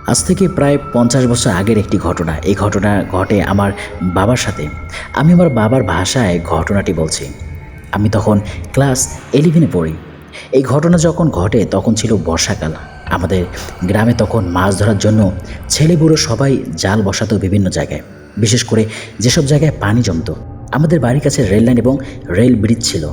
আজ থেকে প্রায় 50 বছর আগের একটি ঘটনা। এই ঘটনা ঘটে আমার বাবার সাথে। আমি আমার বাবার ভাষায় ঘটনাটি বলছি। আমি তখন ক্লাস 11-এ পড়ি। এই ঘটনা যখন ঘটে তখন ছিল বর্ষাকাল। আমাদের গ্রামে তখন মাছ ধরার জন্য ছেলে-বুড়ো সবাই জাল বসাতো বিভিন্ন জায়গায়। বিশেষ করে যেসব জায়গায় পানি জমতো। আমাদের বাড়ির কাছে রেল লাইন এবং রেল ব্রিজ ছিল।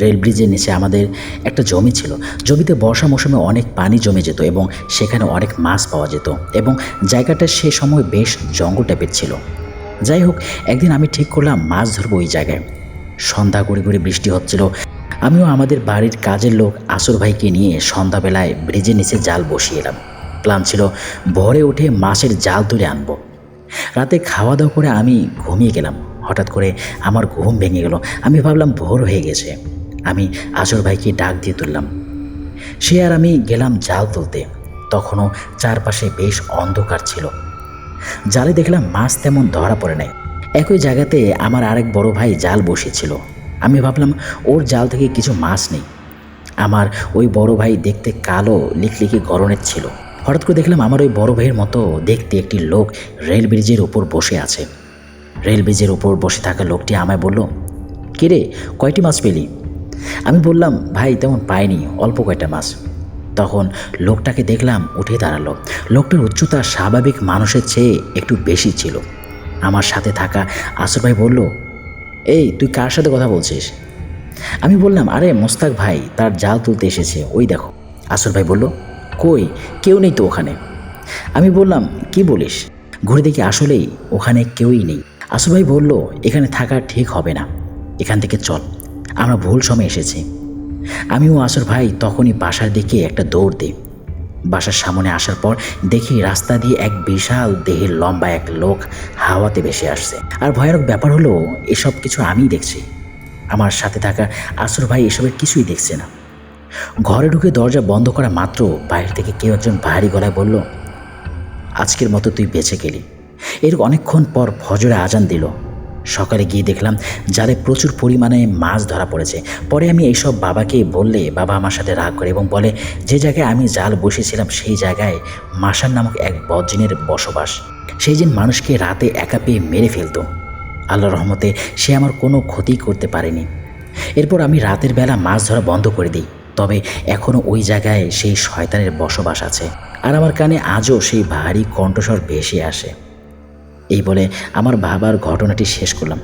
রেল ব্রিজের নিচে আমাদের একটা জমি ছিল। জমিতে বর্ষা মৌসুমে অনেক পানি জমে যেত এবং সেখানে অনেক মাছ পাওয়া যেত এবং জায়গাটা সে সময় বেশ জঙ্গল টাইপের ছিল। যাই হোক, একদিন আমি ঠিক করলাম মাছ ধরবো ওই জায়গায়। সন্ধ্যা গড়িয়ে বৃষ্টি হচ্ছিল। আমিও আমাদের বাড়ির কাজের লোক আসর ভাইকে নিয়ে সন্ধ্যাবেলায় ব্রিজের নিচে জাল বসিয়ে এলাম। প্ল্যান ছিল ভোরে উঠে মাছের জাল তুলে আনবো। রাতে খাওয়া দাওয়া করে আমি ঘুমিয়ে গেলাম। হঠাৎ করে আমার ঘুম ভেঙে গেল। আমি ভাবলাম ভোর হয়ে গেছে। আমি আসর ভাইকে ডাক দিয়ে তুললাম। সে আর আমি গেলাম জাল তুলতে। তখনও চারপাশে বেশ অন্ধকার ছিল। জালে দেখলাম মাছ তেমন ধরা পড়ে নাই। একই জায়গাতে আমার আরেক বড় ভাই জাল বসেছিল। আমি ভাবলাম ওর জাল থেকে কিছু মাছ নেই। আমার ওই বড় ভাই দেখতে কালো লিকলিকে গরনের ছিল। হঠাৎ করে দেখলাম আমার ওই বড় ভাইয়ের মতো দেখতে একটি লোক রেল ব্রিজের উপর বসে আছে। রেল ব্রিজের উপর বসে থাকা লোকটি আমায় বলল, কিরে, কয়টি মাছ পেলি? আমি বললাম, ভাই তেমন পাইনি, অল্প কয়টা মাছ। তখন লোকটাকে দেখলাম উঠে দাঁড়ালো। লোকটার উচ্চতা স্বাভাবিক মানুষের চেয়ে একটু বেশি ছিল। আমার সাথে থাকা আসর ভাই বলল, এই তুই কার সাথে কথা বলছিস? আমি বললাম, আরে মোস্তাক ভাই, তার জাল তুলতে এসেছে, ওই দেখো। আসর ভাই বলল, কই, কেউ নেই তো ওখানে। আমি বললাম, কি বলিস? ঘুরে দেখি আসলেই ওখানে কেউই নেই। আসর ভাই বলল, এখানে থাকা ঠিক হবে না, এখান থেকে চল, আমরা ভুল সময় এসেছি। আমিও আসর ভাই তখনই বাসার দিকে একটা দৌড় দিই। বাসার সামনে আসার পর দেখি রাস্তা দিয়ে এক বিশাল দেহের লম্বা এক লোক হাওয়াতে ভেসে আসছে। আর ভয়ানক ব্যাপার হলো, এসব কিছু আমিই দেখছি। আমার সাথে থাকা আসর ভাই এসবের কিছুই দেখছে না। ঘরে ঢুকে দরজা বন্ধ করা মাত্র বাইরে থেকে কেউ একজন ভারী গলায় বলল, আজকের মতো তুই বেঁচে গেলি। এর অনেকক্ষণ পর ফজরে আজান দিল। সকালে গিয়ে দেখলাম জালে প্রচুর পরিমাণে মাছ ধরা পড়েছে। পরে আমি এইসব বাবাকে বললে বাবা আমার সাথে রাগ করে এবং বলে, যে জায়গায় আমি জাল বসেছিলাম সেই জায়গায় মাসার নামক এক বজ্জিনের বসবাস। সেই জিন মানুষকে রাতে একা পেয়ে মেরে ফেলত। আল্লাহর রহমতে সে আমার কোনো ক্ষতি করতে পারেনি। এরপর আমি রাতের বেলা মাছ ধরা বন্ধ করে দিই। তবে এখনও ওই জায়গায় সেই শয়তানের বসবাস আছে। আর আমার কানে আজও সেই ভারী কণ্ঠস্বর ভেসে আসে। এই বলে আমার বাবার ঘটনাটি শেষ করলাম।